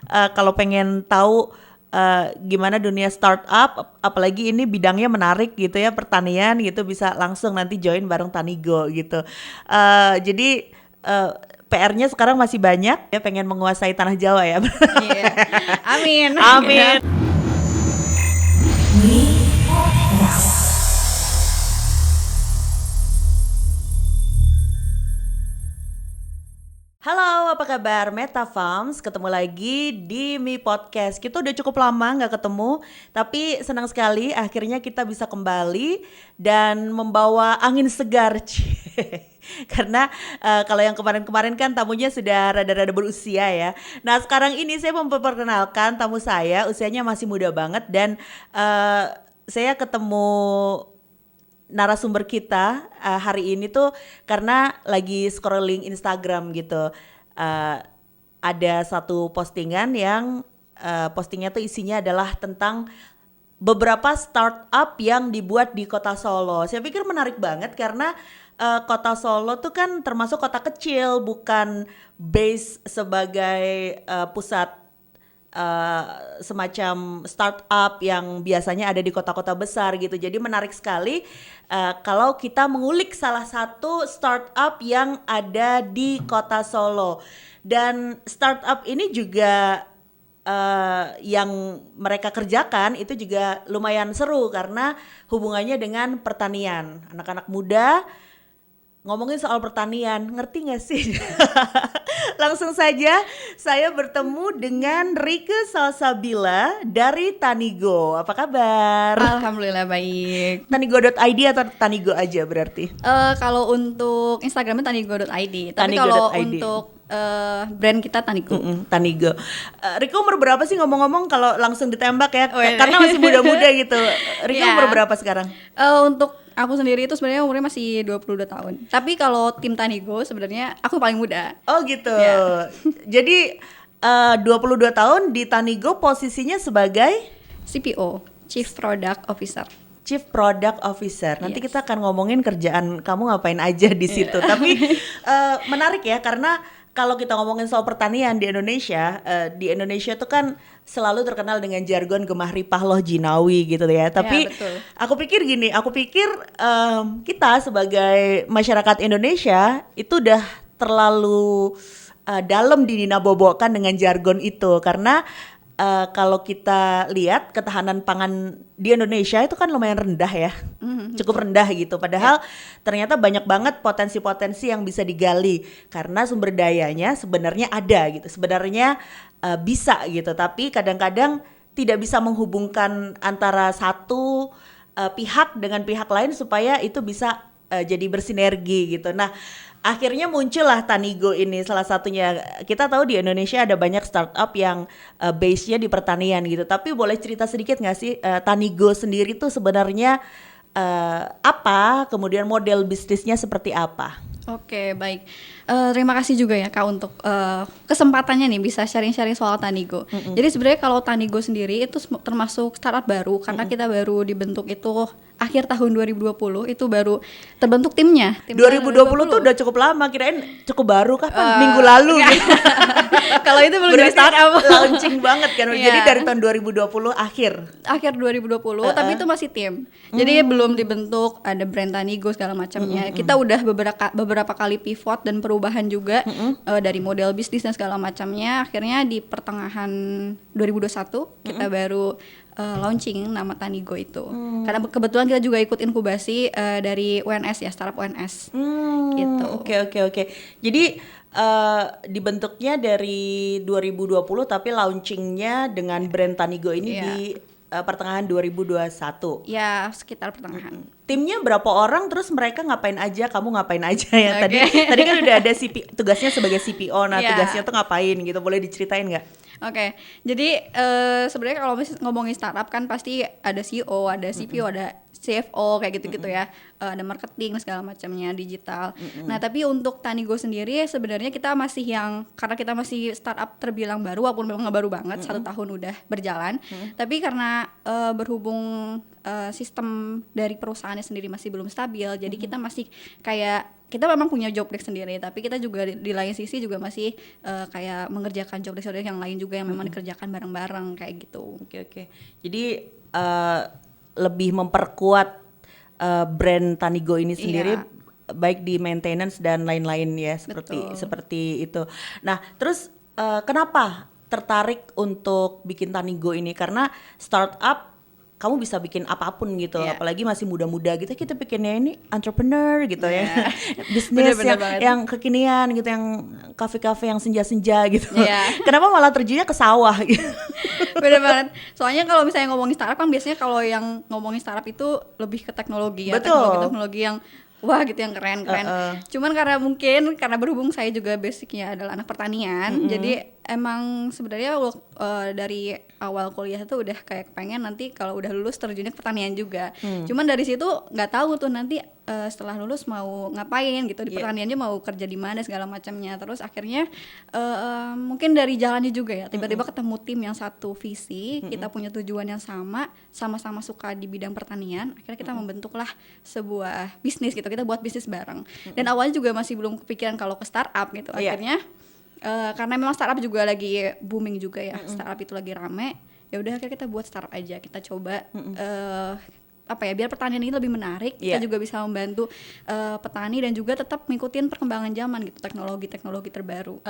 kalau pengen tahu gimana dunia startup, apalagi ini bidangnya menarik gitu ya, pertanian gitu, bisa langsung nanti join bareng Tanigo gitu. Jadi PR-nya sekarang masih banyak ya, pengen menguasai tanah Jawa ya. Iya. Amin. Amin. Halo, apa kabar Metafams? Ketemu lagi di Mi Podcast. Kita udah cukup lama nggak ketemu, tapi senang sekali akhirnya kita bisa kembali dan membawa angin segar. Karena kalau yang kemarin-kemarin kan tamunya sudah rada-rada berusia ya. Nah sekarang ini saya memperkenalkan tamu saya, usianya masih muda banget dan saya ketemu narasumber kita hari ini tuh karena lagi scrolling Instagram gitu. Ada satu postingan yang postingnya tuh isinya adalah tentang beberapa startup yang dibuat di Kota Solo. Saya pikir menarik banget karena Kota Solo tuh kan termasuk kota kecil, bukan base sebagai pusat semacam startup yang biasanya ada di kota-kota besar gitu. Jadi menarik sekali kalau kita mengulik salah satu startup yang ada di Kota Solo. Dan startup ini juga yang mereka kerjakan itu juga lumayan seru karena hubungannya dengan pertanian. Anak-anak muda ngomongin soal pertanian, ngerti gak sih? Langsung saja saya bertemu dengan Rieke Salsabila dari Tanigo. Apa kabar? Alhamdulillah baik. Tanigo.id atau Tanigo aja berarti? Kalau untuk Instagramnya tanigo.id. Tapi Tanigo.id. kalau untuk brand kita Tanigo. Tanigo. Rieke umur berapa sih ngomong-ngomong kalau langsung ditembak ya? Oh, iya. Karena masih muda-muda gitu. Rieke Iya. umur berapa sekarang? Untuk aku sendiri itu sebenarnya umurnya masih 22 tahun. Tapi kalau tim Tanigo sebenarnya aku paling muda. Oh gitu. Ya. Jadi 22 tahun di Tanigo posisinya sebagai CPO, Chief Product Officer. Chief Product Officer. Nanti Yes. kita akan ngomongin kerjaan kamu ngapain aja di situ. Tapi menarik ya karena kalau kita ngomongin soal pertanian di Indonesia tuh kan selalu terkenal dengan jargon gemah ripah loh jinawi gitu ya. Tapi betul. aku pikir kita sebagai masyarakat Indonesia itu udah terlalu dalam dinabobokan dengan jargon itu karena kalau kita lihat ketahanan pangan di Indonesia itu kan lumayan rendah ya, cukup rendah gitu. Padahal ternyata banyak banget potensi-potensi yang bisa digali karena sumber dayanya sebenarnya ada gitu, sebenarnya bisa gitu. Tapi kadang-kadang tidak bisa menghubungkan antara satu pihak dengan pihak lain supaya itu bisa jadi bersinergi gitu. Nah akhirnya muncullah Tanigo ini salah satunya. Kita tahu di Indonesia ada banyak startup yang base-nya di pertanian gitu. Tapi boleh cerita sedikit nggak sih Tanigo sendiri tuh sebenarnya apa? Kemudian model bisnisnya seperti apa? Oke, baik. Terima kasih juga ya Kak untuk kesempatannya nih bisa sharing-sharing soal Tanigo. Jadi sebenarnya kalau Tanigo sendiri itu termasuk startup baru karena kita baru dibentuk itu akhir tahun 2020 itu baru terbentuk timnya. Tim 2020 tuh udah cukup lama, kirain cukup baru kapan? Minggu lalu gitu. Kalau itu belum jadi startup. Launching banget kan. Iya. Jadi dari tahun 2020 akhir 2020 tapi itu masih tim. Jadi belum dibentuk ada brand Tanigo segala macamnya. Kita udah beberapa kali pivot dan perubahan juga dari model bisnis dan segala macamnya. Akhirnya di pertengahan 2021 kita baru launching nama Tanigo itu. Karena kebetulan kita juga ikut inkubasi dari UNS ya, startup UNS. Gitu. Oke. Jadi dibentuknya dari 2020 tapi launchingnya dengan brand Tanigo ini di pertengahan 2021. Ya, sekitar pertengahan. Timnya berapa orang, terus mereka ngapain aja, kamu ngapain aja ya? Tadi kan udah ada tugasnya sebagai CPO, nah tugasnya tuh ngapain gitu, boleh diceritain nggak? Oke, jadi sebenarnya kalau ngomongin startup kan pasti ada CEO, ada CPO, ada CFO kayak gitu-gitu ya, ada marketing segala macamnya digital. Nah tapi untuk Tanigo sendiri sebenarnya kita masih karena kita masih startup terbilang baru, walaupun memang nggak baru banget, 1 tahun udah berjalan. Tapi karena berhubung sistem dari perusahaannya sendiri masih belum stabil, jadi kita masih kayak kita memang punya job desk sendiri, tapi kita juga di lain sisi juga masih kayak mengerjakan job desk yang lain juga yang memang dikerjakan bareng-bareng kayak gitu. Oke. Jadi lebih memperkuat brand Tanigo ini sendiri, baik di maintenance dan lain-lain ya, seperti itu. Nah, terus kenapa tertarik untuk bikin Tanigo ini? Karena startup kamu bisa bikin apapun gitu, apalagi masih muda-muda gitu, kita bikinnya ini entrepreneur gitu ya, bisnis yang kekinian gitu, yang kafe-kafe yang senja-senja gitu. Kenapa malah terjunnya ke sawah gitu? Bener banget. Soalnya kalau misalnya ngomongin startup kan biasanya kalau yang ngomongin startup itu lebih ke teknologi ya, teknologi yang wah gitu, yang keren. Cuman karena berhubung saya juga basicnya adalah anak pertanian, jadi emang sebenarnya dari awal kuliah tuh udah kayak pengen nanti kalau udah lulus terjunnya ke pertanian juga. Cuman dari situ nggak tahu tuh nanti setelah lulus mau ngapain gitu di pertaniannya, mau kerja di mana segala macamnya. Terus akhirnya mungkin dari jalannya juga ya, tiba-tiba ketemu tim yang satu visi, kita punya tujuan yang sama-sama suka di bidang pertanian. Akhirnya kita membentuklah sebuah bisnis gitu, kita buat bisnis bareng. Dan awalnya juga masih belum kepikiran kalau ke startup gitu. Akhirnya karena memang startup juga lagi booming juga ya, startup itu lagi rame. Ya udah akhirnya kita buat startup aja, kita coba biar pertanian ini lebih menarik, kita juga bisa membantu petani dan juga tetap ngikutin perkembangan zaman gitu, teknologi terbaru.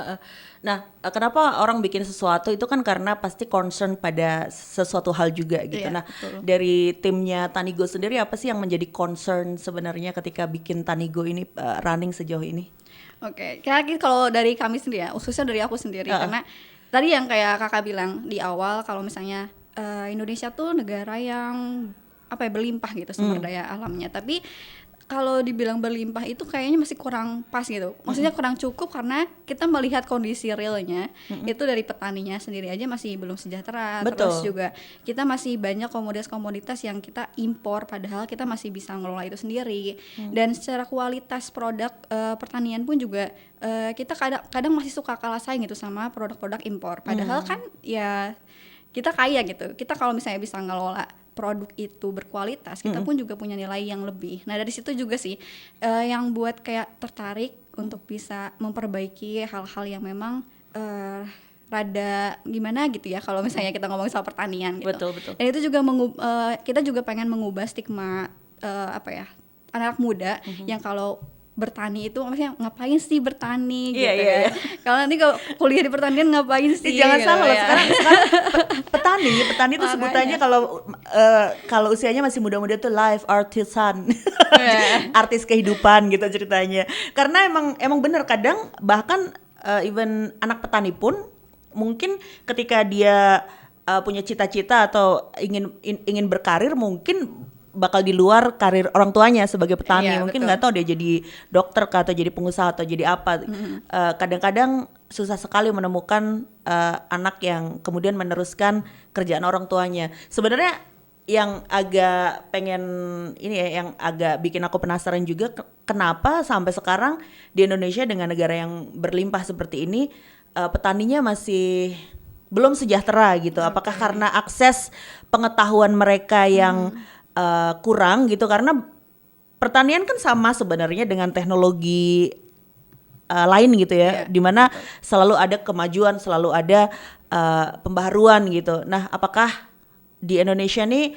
Nah, kenapa orang bikin sesuatu itu kan karena pasti concern pada sesuatu hal juga gitu. Betul. Dari timnya Tanigo sendiri apa sih yang menjadi concern sebenarnya ketika bikin Tanigo ini running sejauh ini? Oke, kalau dari kami sendiri ya, khususnya dari aku sendiri, karena tadi yang kayak kakak bilang di awal, kalau misalnya Indonesia tuh negara yang berlimpah gitu sumber daya alamnya, tapi kalau dibilang berlimpah itu kayaknya masih kurang pas gitu, maksudnya kurang cukup karena kita melihat kondisi realnya itu dari petaninya sendiri aja masih belum sejahtera. Terus juga kita masih banyak komoditas-komoditas yang kita impor, padahal kita masih bisa ngelola itu sendiri. Dan secara kualitas produk pertanian pun juga kita kadang masih suka kalah saing gitu sama produk-produk impor, padahal kan ya kita kaya gitu, kita kalau misalnya bisa ngelola produk itu berkualitas, kita pun juga punya nilai yang lebih. Nah dari situ juga sih yang buat kayak tertarik untuk bisa memperbaiki hal-hal yang memang rada gimana gitu ya kalau misalnya kita ngomongin soal pertanian gitu. Betul. Dan itu juga kita juga pengen mengubah stigma anak muda yang kalau bertani itu maksudnya ngapain sih bertani gitu ya. Kalau nanti kalau kuliah di pertanian ngapain sih? Jangan salah loh, sekarang petani itu sebutannya kalau usianya masih muda-muda tuh life artisan. Artis kehidupan gitu ceritanya. Karena emang bener, kadang bahkan even anak petani pun mungkin ketika dia punya cita-cita atau ingin berkarir, mungkin bakal di luar karir orang tuanya sebagai petani. Mungkin nggak tahu dia jadi dokter kah, atau jadi pengusaha, atau jadi apa. Kadang-kadang susah sekali menemukan anak yang kemudian meneruskan kerjaan orang tuanya. Sebenarnya yang agak yang agak bikin aku penasaran juga, kenapa sampai sekarang di Indonesia dengan negara yang berlimpah seperti ini petaninya masih belum sejahtera gitu. Apakah karena akses pengetahuan mereka yang kurang gitu, karena pertanian kan sama sebenarnya dengan teknologi lain gitu ya, dimana selalu ada kemajuan, selalu ada pembaharuan gitu. Nah, apakah di Indonesia nih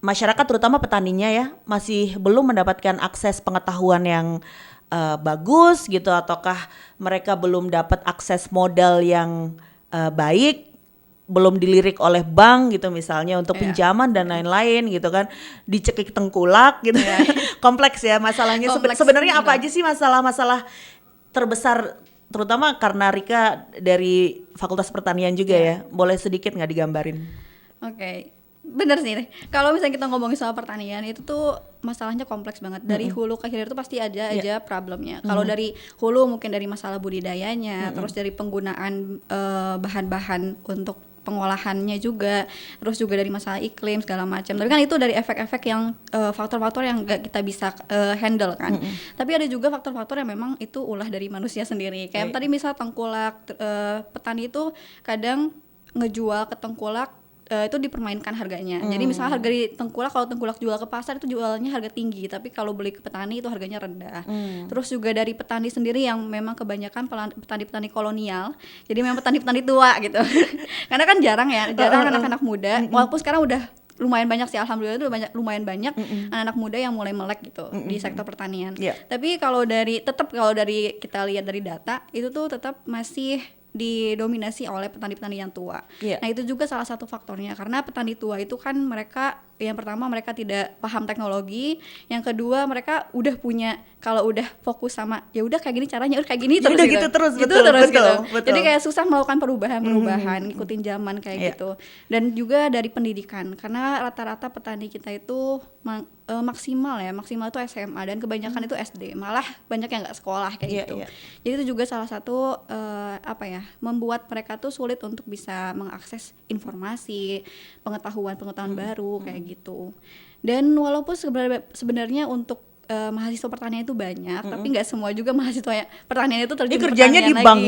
masyarakat terutama petaninya ya masih belum mendapatkan akses pengetahuan yang bagus gitu, ataukah mereka belum dapat akses modal yang baik, belum dilirik oleh bank gitu misalnya untuk pinjaman dan lain-lain gitu kan, dicekik tengkulak gitu. Kompleks ya masalahnya. Sebenarnya apa aja sih masalah-masalah terbesar, terutama karena Rika dari Fakultas Pertanian juga ya, boleh sedikit nggak digambarin? Oke. Bener sih, kalau misalnya kita ngomongin soal pertanian itu tuh masalahnya kompleks banget. Dari hulu ke hilir tuh pasti ada aja problemnya. Kalau dari hulu mungkin dari masalah budidayanya, terus dari penggunaan bahan-bahan untuk pengolahannya juga, terus juga dari masalah iklim segala macam. Tapi kan itu dari efek-efek yang faktor-faktor yang gak kita bisa handle kan. Tapi ada juga faktor-faktor yang memang itu ulah dari manusia sendiri. Kayak tadi misal tengkulak, petani itu kadang ngejual ke tengkulak itu dipermainkan harganya. Jadi misalnya harga di tengkulak, kalau tengkulak jual ke pasar itu jualnya harga tinggi, tapi kalau beli ke petani itu harganya rendah. Terus juga dari petani sendiri yang memang kebanyakan petani-petani kolonial, jadi memang petani-petani tua gitu. Karena kan jarang anak-anak muda, walaupun sekarang udah lumayan banyak sih, alhamdulillah itu lumayan banyak anak-anak muda yang mulai melek gitu di sektor pertanian. Tapi kalau dari kita lihat dari data itu tuh tetap masih didominasi oleh petani-petani yang tua. Nah itu juga salah satu faktornya, karena petani tua itu kan mereka, yang pertama mereka tidak paham teknologi, yang kedua mereka udah punya, kalau udah fokus sama ya udah kayak gini caranya, udah kayak gini terus gitu terus, betul. Jadi kayak susah melakukan perubahan ngikutin zaman kayak gitu. Dan juga dari pendidikan, karena rata-rata petani kita itu maksimal itu SMA, dan kebanyakan itu SD, malah banyak yang nggak sekolah kayak gitu. Jadi itu juga salah satu membuat mereka tuh sulit untuk bisa mengakses informasi, pengetahuan baru kayak gitu. Dan walaupun sebenarnya untuk mahasiswa pertanian itu banyak, tapi nggak semua juga mahasiswa pertanian itu terjun kerjanya di bank.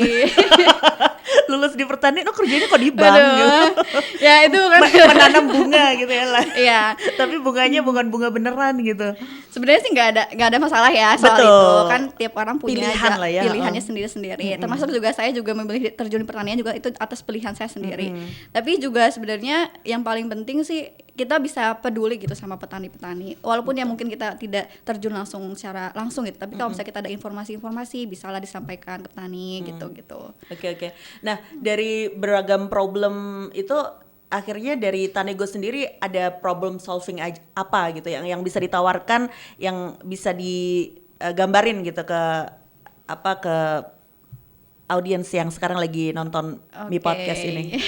Lulus di pertanian, kerjanya kok di bank gitu. Ya itu kan menanam bunga gitu ya lah. Iya. Tapi bunganya bukan bunga beneran gitu. Sebenarnya sih nggak ada masalah ya soal itu. Kan tiap orang punya pilihannya sendiri-sendiri. Termasuk juga saya juga memilih terjun di pertanian juga itu atas pilihan saya sendiri. Tapi juga sebenarnya yang paling penting sih kita bisa peduli gitu sama petani-petani. Walaupun ya mungkin kita tidak terjun secara langsung gitu, tapi kalau misalnya kita ada informasi bisalah disampaikan ke petani gitu. Oke. Nah, dari beragam problem itu akhirnya dari Tanego sendiri ada problem solving apa gitu yang bisa ditawarkan, yang bisa digambarin gitu ke audiens yang sekarang lagi nonton Mi Podcast ini.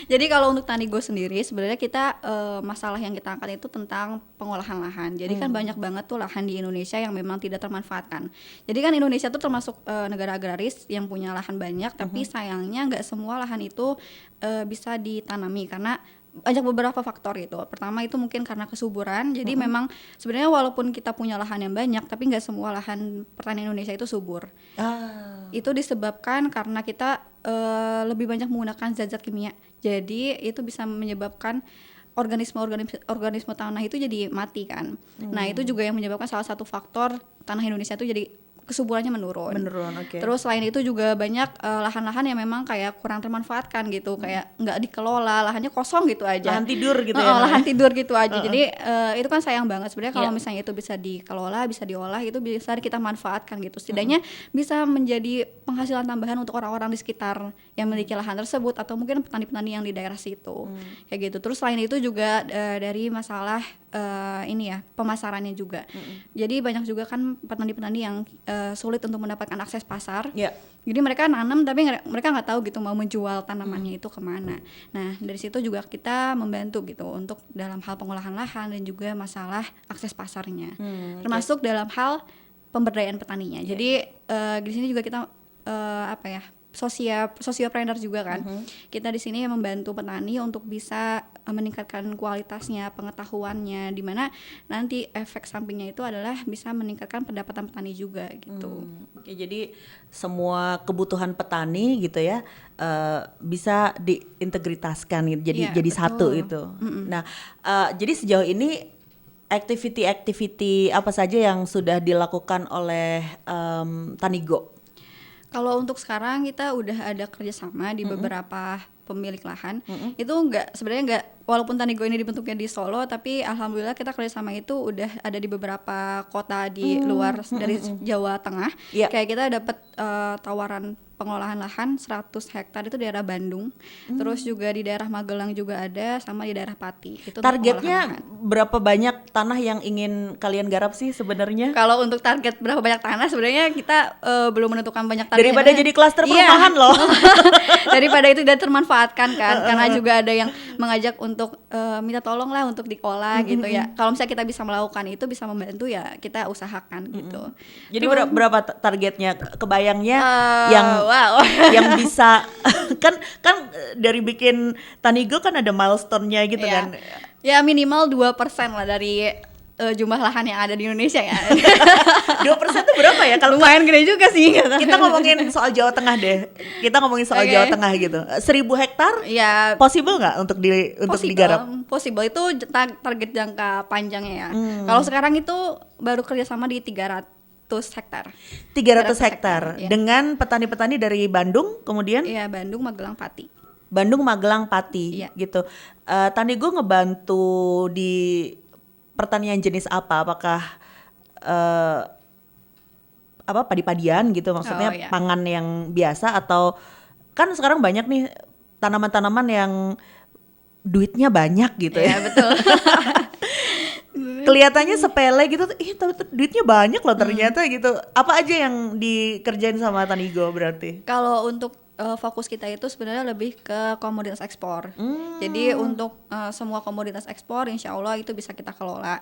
Jadi kalau untuk Tanego sendiri sebenarnya kita masalah yang kita angkat itu tentang pengolahan lahan. Jadi kan banyak banget tuh lahan di Indonesia yang memang tidak termanfaatkan. Jadi kan Indonesia tuh termasuk negara agraris yang punya lahan banyak, tapi sayangnya nggak semua lahan itu bisa ditanami karena banyak beberapa faktor itu. Pertama itu mungkin karena kesuburan. Jadi memang sebenarnya walaupun kita punya lahan yang banyak, tapi nggak semua lahan pertanian Indonesia itu subur. Itu disebabkan karena kita lebih banyak menggunakan zat-zat kimia. Jadi itu bisa menyebabkan organisme tanah itu jadi mati kan. Nah itu juga yang menyebabkan salah satu faktor tanah Indonesia itu jadi kesuburannya menurun. Okay. Terus selain itu juga banyak lahan-lahan yang memang kayak kurang termanfaatkan gitu, kayak nggak dikelola, lahannya kosong gitu aja. Lahan tidur gitu ya. Lahan tidur gitu aja. Jadi itu kan sayang banget sebenarnya kalau misalnya itu bisa dikelola, bisa diolah, itu bisa kita manfaatkan gitu. Setidaknya bisa menjadi penghasilan tambahan untuk orang-orang di sekitar yang memiliki lahan tersebut atau mungkin petani-petani yang di daerah situ. Kayak gitu. Terus selain itu juga dari masalah pemasarannya juga. Jadi banyak juga kan petani-petani yang sulit untuk mendapatkan akses pasar. Jadi mereka nanam tapi mereka nggak tahu gitu mau menjual tanamannya itu kemana. Nah dari situ juga kita membantu gitu untuk dalam hal pengolahan lahan dan juga masalah akses pasarnya. Termasuk dalam hal pemberdayaan petaninya. Jadi di sini juga kita sosiopreneur juga kan. Kita di sini membantu petani untuk bisa meningkatkan kualitasnya, pengetahuannya, di mana nanti efek sampingnya itu adalah bisa meningkatkan pendapatan petani juga gitu. Oke, jadi semua kebutuhan petani gitu ya bisa diintegritaskan gitu, jadi betul. satu itu. Nah, jadi sejauh ini activity apa saja yang sudah dilakukan oleh Tanego? Kalau untuk sekarang kita udah ada kerjasama di beberapa pemilik lahan. Itu sebenarnya nggak, walaupun Tanego ini dibentuknya di Solo, tapi alhamdulillah kita kerjasama itu udah ada di beberapa kota di luar dari Jawa Tengah. Kayak kita dapat tawaran pengolahan lahan 100 hektar itu di daerah Bandung. Terus juga di daerah Magelang juga ada, sama di daerah Pati. Itu targetnya berapa banyak tanah yang ingin kalian garap sih sebenarnya? Kalau untuk target berapa banyak tanah sebenarnya kita belum menentukan banyak tanah. Daripada jadi klaster perumahan loh. Daripada itu tidak termanfaatkan kan, karena juga ada yang mengajak untuk minta tolong lah untuk diolah gitu ya. Kalau misalnya kita bisa melakukan itu, bisa membantu ya kita usahakan gitu. Jadi berapa targetnya? Kebayangnya yang bisa kan dari bikin Tanego kan ada milestone-nya gitu kan. Ya minimal 2% lah dari jumlah lahan yang ada di Indonesia ya. 2% itu berapa ya? Kalau Lumayan gede juga sih. kita ngomongin soal Jawa Tengah deh. Kita ngomongin soal Oke. Jawa Tengah gitu. 1.000 hektar Ya possible nggak untuk digarap? possible itu target jangka panjangnya ya. Kalau sekarang itu baru kerjasama di 300 hektar. 300 hektar iya. dengan petani-petani dari Bandung, kemudian Iya, Bandung, Magelang, Pati. Bandung, Magelang, Pati, Iya. gitu. Tanigo ngebantu di pertanian jenis apa? Apakah apa padi-padian gitu, maksudnya Oh, iya. pangan yang biasa, atau kan sekarang banyak nih tanaman-tanaman yang duitnya banyak gitu ya. Iya, betul. Kelihatannya sepele gitu, tapi duitnya banyak loh ternyata gitu. Apa aja yang dikerjain sama Tanigo berarti? Kalau untuk fokus kita itu sebenarnya lebih ke komoditas ekspor. Jadi untuk semua komoditas ekspor insya Allah itu bisa kita kelola.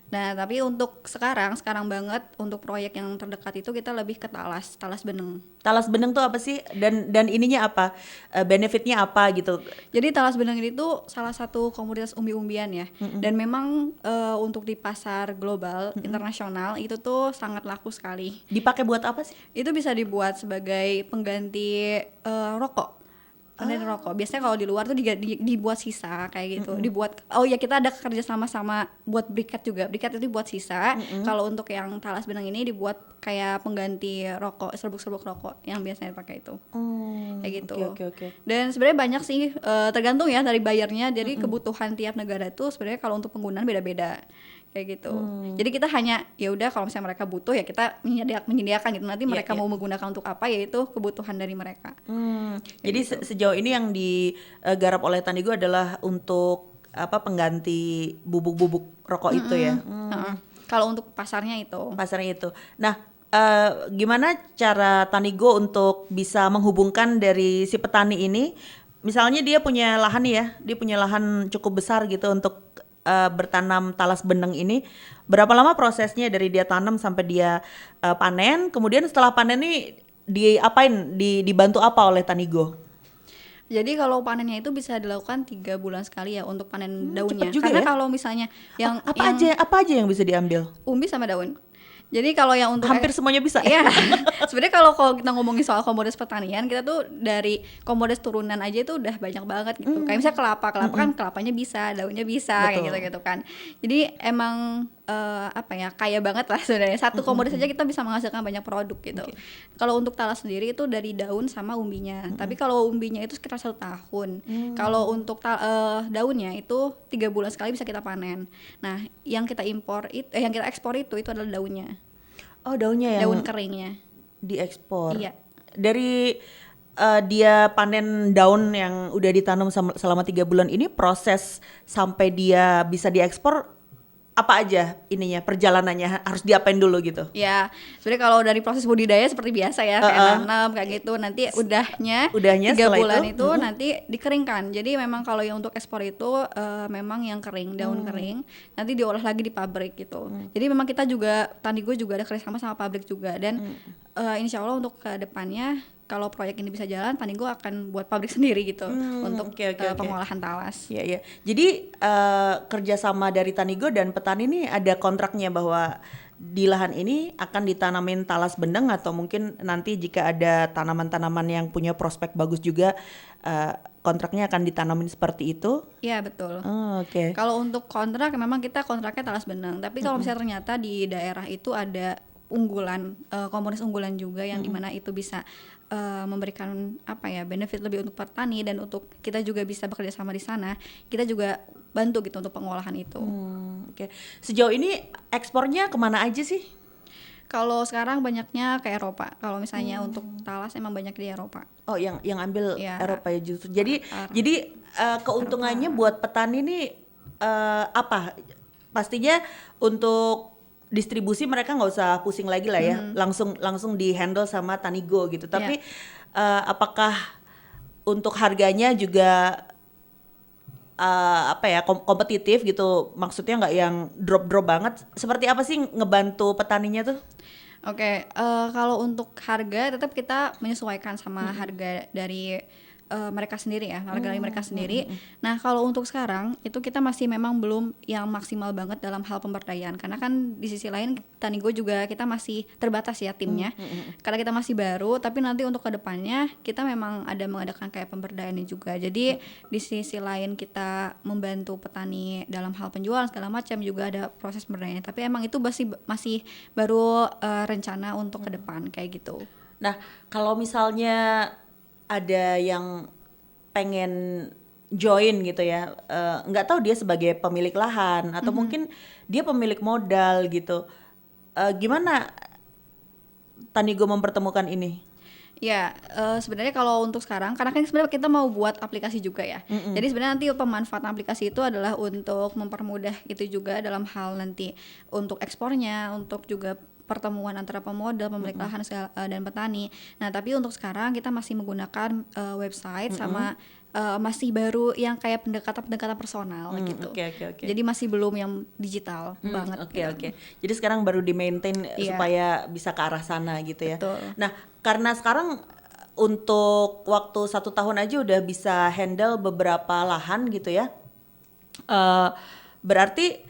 Nah tapi untuk sekarang banget untuk proyek yang terdekat itu kita lebih ke talas beneng. Talas beneng tuh apa sih? Dan ininya apa? Benefitnya apa gitu? Jadi talas beneng ini tuh salah satu komoditas umbi-umbian ya. Dan memang untuk di pasar global internasional itu tuh sangat laku sekali. Dipakai buat apa sih? Itu bisa dibuat sebagai pengganti rokok. Pengganti rokok. Biasanya kalau di luar tuh dibuat sisa kayak gitu. Dibuat kita ada kerja sama buat briket juga. Briket itu buat sisa. Kalau untuk yang talas benang ini dibuat kayak pengganti rokok, serbuk-serbuk rokok yang biasanya dipakai itu. Kayak gitu. Oke. Dan sebenarnya banyak sih tergantung ya dari bayarnya. Jadi kebutuhan tiap negara itu sebenarnya kalau untuk penggunaan beda-beda. Kayak gitu. Jadi kita hanya ya udah kalau misalnya mereka butuh ya kita menyediakan gitu. Nanti mereka mau menggunakan untuk apa yaitu kebutuhan dari mereka. Jadi sejauh ini yang digarap oleh Tanigo adalah untuk apa, pengganti bubuk-bubuk rokok itu ya. Kalau untuk pasarnya itu. Pasarnya itu. Nah, gimana cara Tanigo untuk bisa menghubungkan dari si petani ini? Misalnya dia punya lahan nih ya, dia punya lahan cukup besar gitu untuk bertanam talas beneng ini. Berapa lama prosesnya dari dia tanam sampai dia panen? Kemudian setelah panen nih diapain? Dibantu apa oleh Tanigo? Jadi kalau panennya itu bisa dilakukan 3 bulan sekali ya untuk panen daunnya. cepet juga Karena ya? kalau misalnya yang Apa aja yang bisa diambil? umbi sama daun. Jadi kalau yang untuk Hampir semuanya bisa. Iya. Sebenarnya kalau kita ngomongin soal komoditas pertanian, kita tuh dari komoditas turunan aja itu udah banyak banget gitu. Kayak misalnya kelapa kan kelapanya bisa, daunnya bisa, kayak Betul. gitu kan. Jadi emang kaya banget lah sebenarnya. Satu komoditas aja kita bisa menghasilkan banyak produk gitu. Kalau untuk talas sendiri itu dari daun sama umbinya. Tapi kalau umbinya itu sekitar 1 tahun. Kalau untuk daunnya itu 3 bulan sekali bisa kita panen. Nah, yang kita yang kita ekspor itu adalah daunnya. Oh, daunnya yang Daun keringnya. diekspor. Iya. Dari dia panen daun yang udah ditanam selama 3 bulan ini, proses sampai dia bisa diekspor apa aja ininya, perjalanannya harus diapain dulu gitu? Ya, sebenarnya kalau dari proses budidaya seperti biasa ya, kayak nanam kayak gitu. Nanti udahnya 3 setelah bulan itu nanti dikeringkan. Jadi memang kalau yang untuk ekspor itu memang yang kering, daun kering. Nanti diolah lagi di pabrik gitu. Jadi memang kita juga Tanigo juga ada kerjasama sama pabrik juga. Dan insya Allah untuk ke depannya kalau proyek ini bisa jalan, Tanigo akan buat pabrik sendiri gitu untuk Oke. pengolahan talas. Iya. Jadi kerjasama dari Tanigo dan petani ini ada kontraknya bahwa di lahan ini akan ditanamin talas beneng, atau mungkin nanti jika ada tanaman-tanaman yang punya prospek bagus juga kontraknya akan ditanamin seperti itu. Iya betul. Oke. Kalau untuk kontrak memang kita kontraknya talas beneng. Tapi kalau misalnya ternyata di daerah itu ada unggulan, komoditas unggulan juga yang dimana itu bisa memberikan benefit lebih untuk petani dan untuk kita juga bisa bekerja sama di sana, kita juga bantu gitu untuk pengolahan itu. Oke. Sejauh ini ekspornya kemana aja sih? Kalau sekarang banyaknya ke Eropa. Kalau misalnya untuk talas emang banyak di Eropa. Oh, yang ambil Ya. Eropa ya justru. Jadi keuntungannya buat petani nih apa? Pastinya untuk distribusi mereka nggak usah pusing lagi lah ya, langsung di handle sama Tanigo gitu. Tapi apakah untuk harganya juga kompetitif gitu? Maksudnya nggak yang drop banget. Seperti apa sih ngebantu petaninya tuh? Oke, kalau untuk harga tetap kita menyesuaikan sama harga dari mereka sendiri ya, harga dari mereka sendiri. Nah kalau untuk sekarang itu kita masih memang belum yang maksimal banget dalam hal pemberdayaan, karena kan di sisi lain Tanigo juga kita masih terbatas ya timnya, karena kita masih baru. Tapi nanti untuk kedepannya kita memang ada mengadakan kayak pemberdayaan juga. Jadi di sisi lain kita membantu petani dalam hal penjualan segala macam, juga ada proses pemberdayaan. Tapi emang itu masih baru rencana untuk ke depan kayak gitu. Nah, kalau misalnya ada yang pengen join gitu ya, nggak tahu dia sebagai pemilik lahan atau mungkin dia pemilik modal gitu, gimana Tanigo mempertemukan ini? Ya, sebenarnya kalau untuk sekarang, karena kan sebenarnya kita mau buat aplikasi juga ya. Jadi sebenarnya nanti pemanfaatan aplikasi itu adalah untuk mempermudah itu juga dalam hal nanti untuk ekspornya, untuk juga pertemuan antara pemodal, pemilik lahan dan petani. Nah, tapi untuk sekarang kita masih menggunakan website sama masih baru yang kayak pendekatan personal gitu. Oke. Jadi masih belum yang digital banget. Oke. Jadi sekarang baru di maintain supaya bisa ke arah sana gitu ya. Betul. Nah, karena sekarang untuk waktu 1 tahun aja udah bisa handle beberapa lahan gitu ya. Berarti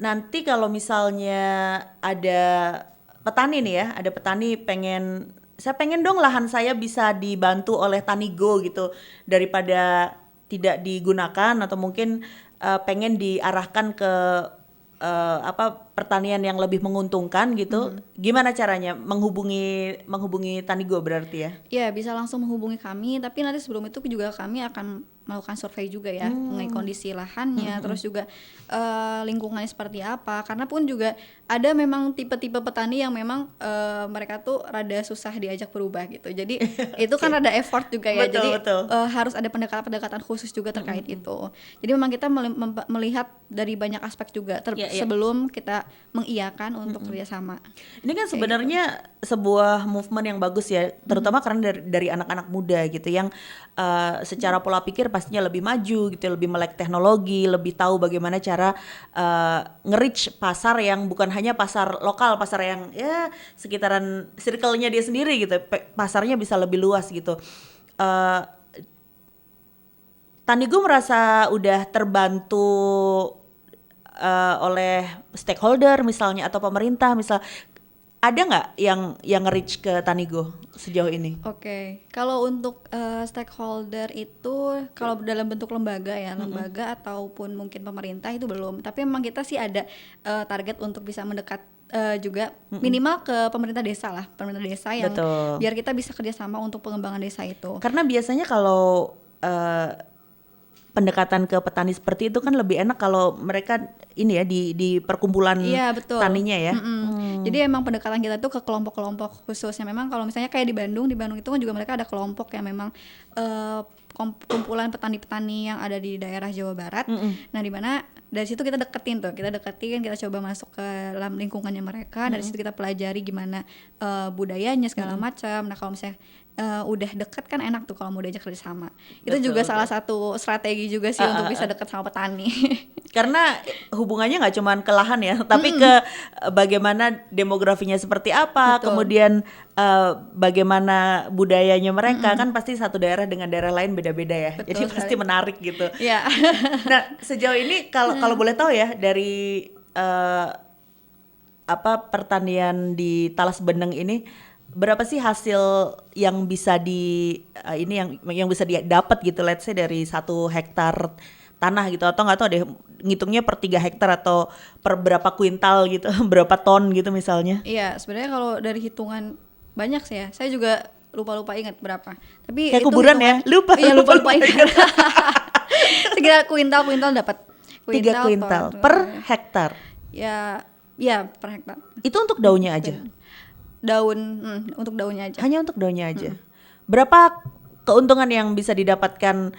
nanti kalau misalnya ada petani nih ya, ada petani saya pengen dong lahan saya bisa dibantu oleh Tanigo gitu, daripada tidak digunakan atau mungkin pengen diarahkan ke pertanian yang lebih menguntungkan gitu. Gimana caranya menghubungi Tanigo berarti ya? Ya, bisa langsung menghubungi kami, tapi nanti sebelum itu juga kami akan melakukan survei juga ya mengenai kondisi lahannya, terus juga lingkungannya seperti apa. Karena pun juga ada memang tipe-tipe petani yang memang mereka tuh rada susah diajak berubah gitu. Jadi itu kan ada effort juga ya. Betul. Harus ada pendekatan khusus juga terkait itu. Jadi memang kita melihat dari banyak aspek juga sebelum kita mengiyakan untuk kerjasama. Ini kan sebenarnya sebuah movement yang bagus ya, terutama karena dari anak-anak muda gitu yang secara pola pikir pastinya lebih maju gitu, lebih melek teknologi, lebih tahu bagaimana cara nge-reach pasar yang bukan hanya pasar lokal, pasar yang ya sekitaran circle-nya dia sendiri gitu, pasarnya bisa lebih luas gitu. Tanigo merasa udah terbantu oleh stakeholder misalnya atau pemerintah misal, ada nggak yang nge-reach ke Tanigo sejauh ini? Oke, kalau untuk stakeholder itu kalau dalam bentuk lembaga ya, lembaga ataupun mungkin pemerintah itu belum. Tapi memang kita sih ada target untuk bisa mendekat juga minimal ke pemerintah desa lah, pemerintah desa yang biar kita bisa kerjasama untuk pengembangan desa itu. Karena biasanya kalau pendekatan ke petani seperti itu kan lebih enak kalau mereka ini ya di perkumpulan taninya ya. Jadi emang pendekatan kita tuh ke kelompok-kelompok khususnya. Memang kalau misalnya kayak di Bandung itu kan juga mereka ada kelompok yang memang kumpulan petani-petani yang ada di daerah Jawa Barat. Nah, di mana dari situ kita deketin, kita coba masuk ke dalam lingkungannya mereka. Dari situ kita pelajari gimana budayanya segala macam. Nah, kalau misalnya udah deket kan enak tuh kalau mau diajak kerjasama. Itu juga salah satu strategi juga sih untuk bisa deket sama petani. Karena hubungannya nggak cuma ke lahan ya, tapi ke bagaimana demografinya seperti apa, kemudian bagaimana budayanya mereka. Kan pasti satu daerah dengan daerah lain beda-beda ya. Jadi pasti menarik gitu. Nah, sejauh ini kalau boleh tahu ya dari pertanian di Talas Beneng ini, berapa sih hasil yang bisa yang bisa didapat gitu, let's say dari 1 hektar tanah gitu, atau nggak tahu deh ngitungnya per 3 hektar atau per berapa kuintal gitu, berapa ton gitu misalnya? Iya, sebenarnya kalau dari hitungan banyak sih ya, saya juga lupa ingat berapa. Tapi kayak kuburan ya, lupa ingat. Segera kuintal dapat. 3 kuintal per hektar. Ya per hektar. Itu untuk daunnya aja. Untuk daunnya aja. Hanya untuk daunnya aja. Berapa keuntungan yang bisa didapatkan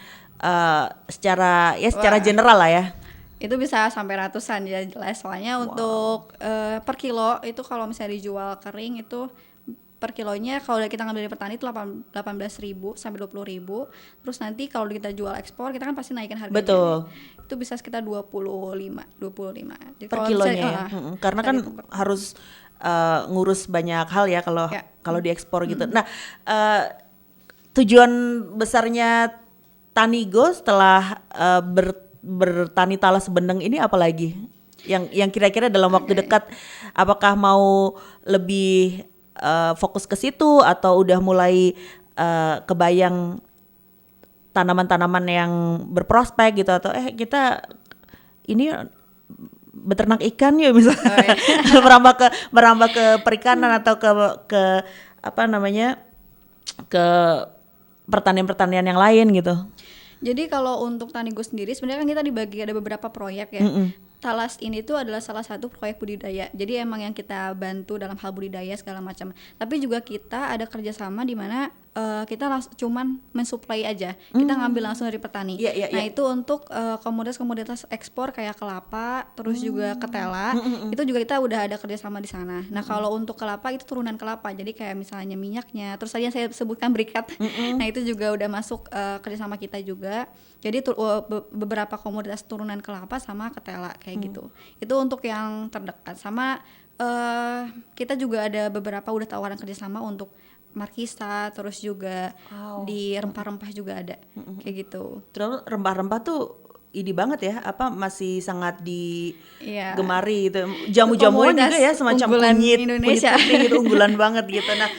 secara general lah ya? Itu bisa sampai ratusan ya jelas. Soalnya untuk per kilo itu kalau misalnya dijual kering itu per kilonya kalau kita ngambil dari petani itu 18.000 sampai 20.000. Terus nanti kalau kita jual ekspor kita kan pasti naikin harganya. Betul. Itu bisa sekitar 25. Jadi per kilonya ya. Karena kan harus ngurus banyak hal ya kalau diekspor gitu. Nah, tujuan besarnya Tanigo setelah bertani talas beneng ini apa lagi? Yang kira-kira dalam waktu dekat apakah mau lebih fokus ke situ atau udah mulai kebayang tanaman-tanaman yang berprospek gitu, atau kita ini beternak ikan ya misalnya. merambah ke perikanan atau ke apa namanya, ke pertanian-pertanian yang lain gitu. Jadi kalau untuk Tanigo sendiri sebenarnya kan kita dibagi ada beberapa proyek ya. Talas ini tuh adalah salah satu proyek budidaya. Jadi emang yang kita bantu dalam hal budidaya segala macam. Tapi juga kita ada kerjasama di mana kita cuman mensuplai aja. Kita ngambil langsung dari petani. Nah itu untuk komoditas-komoditas ekspor kayak kelapa, terus juga ketela. Itu juga kita udah ada kerjasama di sana. Nah kalau untuk kelapa itu turunan kelapa. Jadi kayak misalnya minyaknya. Terus tadi yang saya sebutkan berikat. Nah itu juga udah masuk kerjasama kita juga. Jadi beberapa komoditas turunan kelapa sama ketela kayak gitu. Itu untuk yang terdekat. Sama kita juga ada beberapa udah tawaran kerjasama untuk markisa, terus juga di rempah-rempah juga ada kayak gitu. Terus rempah-rempah tuh ini banget ya, masih sangat digemari gitu. Jamu-jamuan juga ya, semacam kunyit putih gitu, unggulan banget gitu. Nah,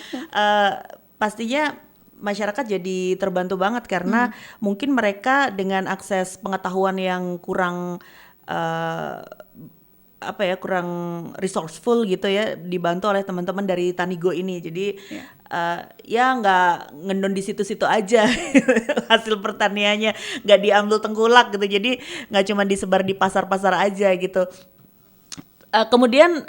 pastinya masyarakat jadi terbantu banget karena mungkin mereka dengan akses pengetahuan yang kurang kurang resourceful gitu ya, dibantu oleh teman-teman dari Tanigo ini. Jadi ya nggak ngendon di situ-situ aja hasil pertaniannya, nggak diambil tengkulak gitu. Jadi nggak cuma disebar di pasar-pasar aja gitu. Kemudian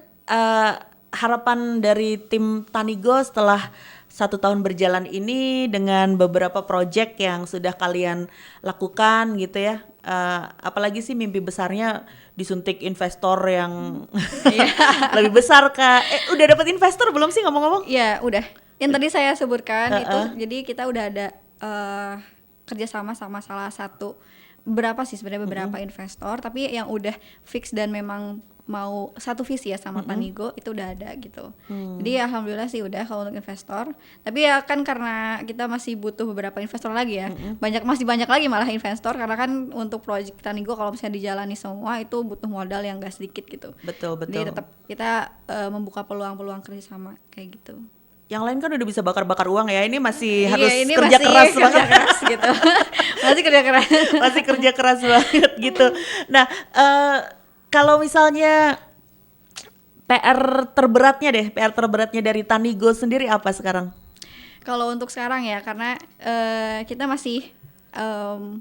harapan dari tim Tanigo setelah 1 tahun berjalan ini dengan beberapa proyek yang sudah kalian lakukan gitu ya, apalagi sih mimpi besarnya disuntik investor yang lebih besar kah? Udah dapat investor belum sih ngomong-ngomong? Iya udah, yang tadi saya sebutkan itu, jadi kita udah ada kerjasama sama salah satu beberapa investor, tapi yang udah fix dan memang mau satu visi ya sama Tanigo itu udah ada gitu. Jadi alhamdulillah sih udah kalau untuk investor. Tapi ya kan karena kita masih butuh beberapa investor lagi ya. Masih banyak lagi malah investor, karena kan untuk proyek Tanigo kalau misalnya dijalani semua itu butuh modal yang gak sedikit gitu. Betul. Jadi tetap kita membuka peluang-peluang kerjasama kayak gitu. Yang lain kan udah bisa bakar-bakar uang ya, ini masih harus kerja keras banget gitu. Masih kerja keras banget gitu. Nah, kalau misalnya PR terberatnya dari Tanigo sendiri apa sekarang? Kalau untuk sekarang ya, karena kita masih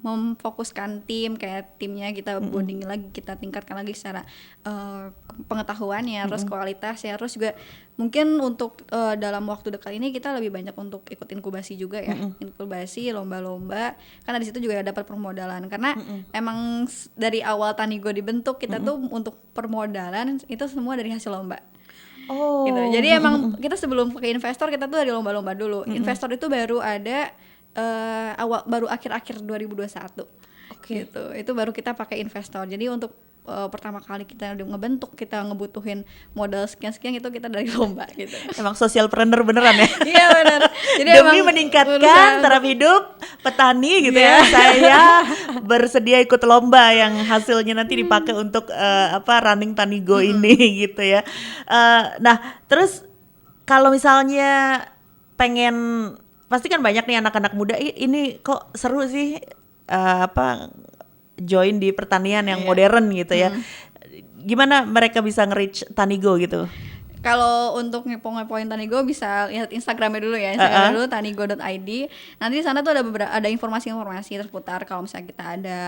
memfokuskan tim, kayak timnya kita bonding lagi, kita tingkatkan lagi secara pengetahuannya, terus kualitasnya, terus juga mungkin untuk dalam waktu dekat ini kita lebih banyak untuk ikut inkubasi juga ya, inkubasi, lomba-lomba, karena di situ juga dapat permodalan, karena emang dari awal Tanigo dibentuk kita tuh untuk permodalan itu semua dari hasil lomba. Gitu. Jadi emang kita sebelum ke investor kita tuh dari lomba-lomba dulu. Investor itu baru ada baru akhir-akhir 2021. Gitu. Itu baru kita pakai investor. Jadi untuk pertama kali kita ngebentuk, kita ngebutuhin modal sekian-sekian, itu kita dari lomba gitu. Emang socialpreneur beneran ya? Iya benar. Jadi demi meningkatkan taraf hidup petani gitu ya, saya bersedia ikut lomba yang hasilnya nanti dipakai untuk running Tanigo ini gitu ya. Nah terus kalau misalnya pengen, pasti kan banyak nih anak-anak muda, ini kok seru sih join di pertanian yang modern gitu ya. Gimana mereka bisa nge-reach Tanigo gitu? Kalau untuk ngepoin Tanigo bisa lihat Instagramnya dulu ya, Instagram dulu tanigo.id. Nanti di sana tuh ada informasi-informasi terputar kalau misalnya kita ada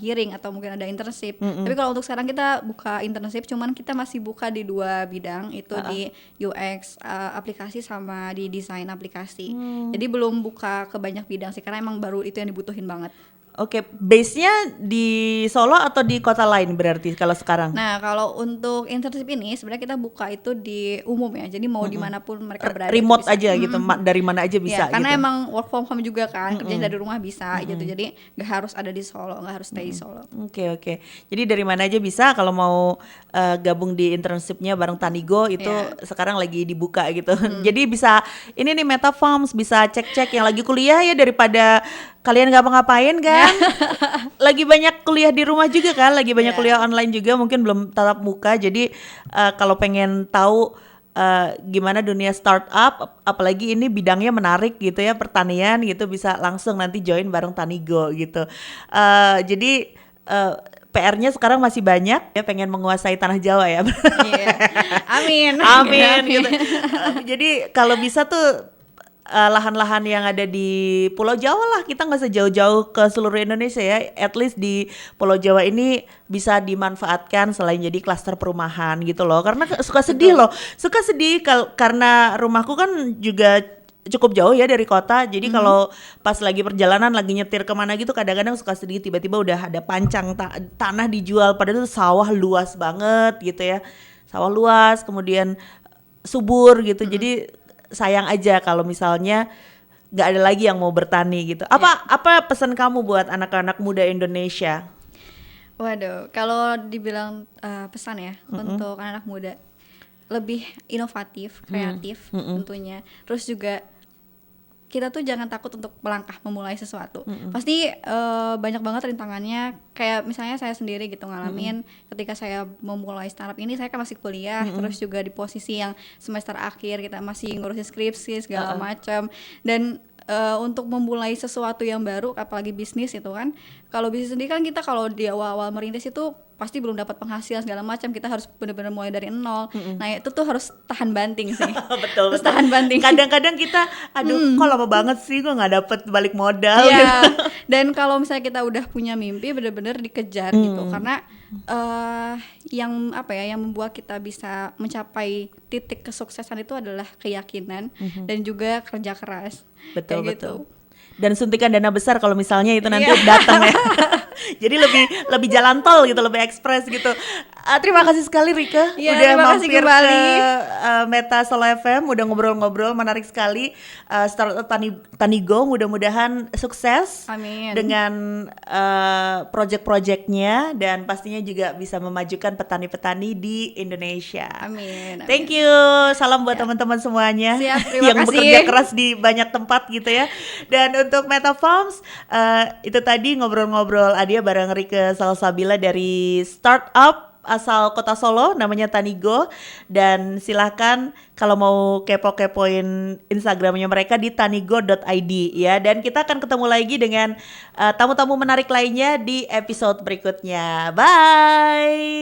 hearing atau mungkin ada internship. Tapi kalau untuk sekarang kita buka internship, cuman kita masih buka di 2 bidang, itu di UX aplikasi sama di desain aplikasi. Jadi belum buka ke banyak bidang sih, karena emang baru itu yang dibutuhin banget. Oke, base-nya di Solo atau di kota lain berarti kalau sekarang? Nah, kalau untuk internship ini sebenarnya kita buka itu di umum ya. Jadi mau dimanapun mereka berada itu Remote bisa. aja gitu, dari mana aja bisa Ya, karena gitu. emang work from home juga kan, kerjanya dari rumah bisa gitu. Jadi nggak harus ada di Solo, nggak harus stay di Solo. Oke. Jadi dari mana aja bisa kalau mau gabung di internshipnya bareng Tanigo itu Iya. sekarang lagi dibuka gitu. Jadi bisa ini nih Meta Farms bisa cek-cek yang lagi kuliah ya daripada kalian ngapa-ngapain kan. Lagi banyak kuliah di rumah juga kan, lagi banyak Iya. kuliah online juga mungkin belum tatap muka. Jadi kalau pengen tahu gimana dunia startup, apalagi ini bidangnya menarik gitu ya, pertanian gitu, bisa langsung nanti join bareng Tanigo gitu. Jadi PR-nya sekarang masih banyak ya, pengen menguasai tanah Jawa ya. Iya. Amin. Amin gitu. Jadi kalau bisa tuh lahan-lahan yang ada di Pulau Jawa lah, kita nggak usah jauh-jauh ke seluruh Indonesia ya. At least di Pulau Jawa ini bisa dimanfaatkan selain jadi klaster perumahan gitu loh. Karena suka sedih loh, suka sedih karena rumahku kan juga cukup jauh ya dari kota. Jadi kalau pas lagi perjalanan lagi nyetir kemana gitu kadang-kadang suka sedih, tiba-tiba udah ada pancang tanah dijual padahal itu sawah luas banget gitu ya. Sawah luas kemudian subur gitu. Jadi sayang aja kalau misalnya nggak ada lagi yang mau bertani gitu. Apa pesan kamu buat anak-anak muda Indonesia? Waduh, kalau dibilang pesan ya untuk anak muda, lebih inovatif, kreatif tentunya. Terus juga kita tuh jangan takut untuk melangkah memulai sesuatu. Pasti banyak banget rintangannya. Kayak misalnya saya sendiri gitu ngalamin ketika saya memulai startup ini, saya kan masih kuliah, terus juga di posisi yang semester akhir kita masih ngurusin skripsi segala macam. Dan untuk memulai sesuatu yang baru, apalagi bisnis itu kan, kalau bisnis sendiri kan kita kalau di awal-awal merintis itu pasti belum dapat penghasilan segala macam, kita harus benar-benar mulai dari nol. Nah itu tuh harus tahan banting sih. Betul. Terus tahan banting. Kadang-kadang kita, aduh kok lama banget sih gue nggak dapet balik modal. Iya. Dan kalau misalnya kita udah punya mimpi, benar-benar dikejar gitu. Karena yang membuat kita bisa mencapai titik kesuksesan itu adalah keyakinan dan juga kerja keras. Betul. Gitu. Dan suntikan dana besar kalau misalnya itu nanti datang ya. Jadi lebih jalan tol gitu, lebih ekspres gitu. Terima kasih sekali Rika Iya, udah terima kasih mampir kembali. ke Meta Solo FM, udah ngobrol-ngobrol menarik sekali. Startup Tanigo mudah-mudahan sukses. Amin. Dengan project-projectnya dan pastinya juga bisa memajukan petani-petani di Indonesia. Amin. Thank you. Salam buat teman-teman semuanya. Siap, terima yang kasih. bekerja keras di banyak tempat gitu ya. Dan untuk Meta Farms itu tadi ngobrol-ngobrol Adia bareng Rike Salsabila dari startup asal kota Solo namanya Tanigo. Dan silahkan kalau mau kepo-kepoin Instagramnya mereka di tanigo.id ya. Dan kita akan ketemu lagi dengan tamu-tamu menarik lainnya di episode berikutnya. Bye.